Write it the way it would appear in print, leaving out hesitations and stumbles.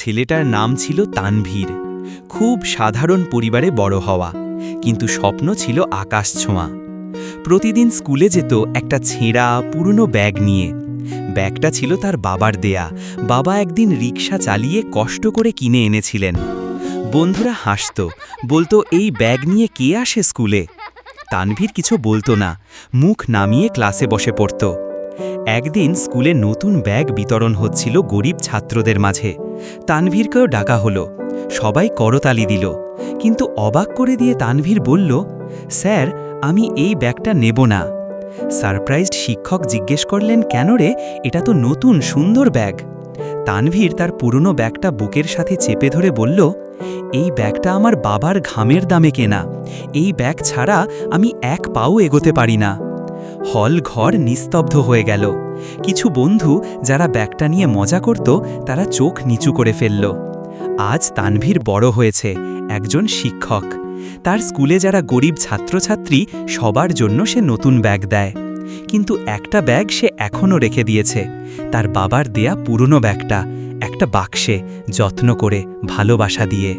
ছেলেটার নাম ছিল তানভীর। খুব সাধারণ পরিবারে বড় হওয়া, কিন্তু স্বপ্ন ছিল আকাশ ছোঁয়া। প্রতিদিন স্কুলে যেত একটা ছেঁড়া পুরনো ব্যাগ নিয়ে। ব্যাগটা ছিল তার বাবার দেয়া। বাবা একদিন রিকশা চালিয়ে কষ্ট করে কিনে এনেছিলেন। বন্ধুরা হাসত, বলতো এই ব্যাগ নিয়ে কে আসে স্কুলে। তানভীর কিছু বলতো না, মুখ নামিয়ে ক্লাসে বসে পড়ত। একদিন স্কুলে নতুন ব্যাগ বিতরণ হচ্ছিল গরিব ছাত্রদের মাঝে। তানভীরকেও ডাকা হলো। সবাই করতালি দিল, কিন্তু অবাক করে দিয়ে তানভীর বলল, স্যার, আমি এই ব্যাগটা নেব না। সারপ্রাইজড শিক্ষক জিজ্ঞেস করলেন, কেন রে, এটা তো নতুন সুন্দর ব্যাগ। তানভীর তার পুরনো ব্যাগটা বুকের সাথে চেপে ধরে বলল, এই ব্যাগটা আমার বাবার ঘামের দামে কেনা। এই ব্যাগ ছাড়া আমি এক পাও এগোতে পারি না। হল ঘর নিস্তব্ধ হয়ে গেল। কিছু বন্ধু যারা ব্যাগটা নিয়ে মজা করত, তারা চোখ নিচু করে ফেলল। আজ তানভীর বড় হয়েছে, একজন শিক্ষক। তার স্কুলে যারা গরিব ছাত্রছাত্রী, সবার জন্য সে নতুন ব্যাগ দেয়। কিন্তু একটা ব্যাগ সে এখনও রেখে দিয়েছে, তার বাবার দেয়া পুরনো ব্যাগটা, একটা বাক্সে, যত্ন করে, ভালোবাসা দিয়ে।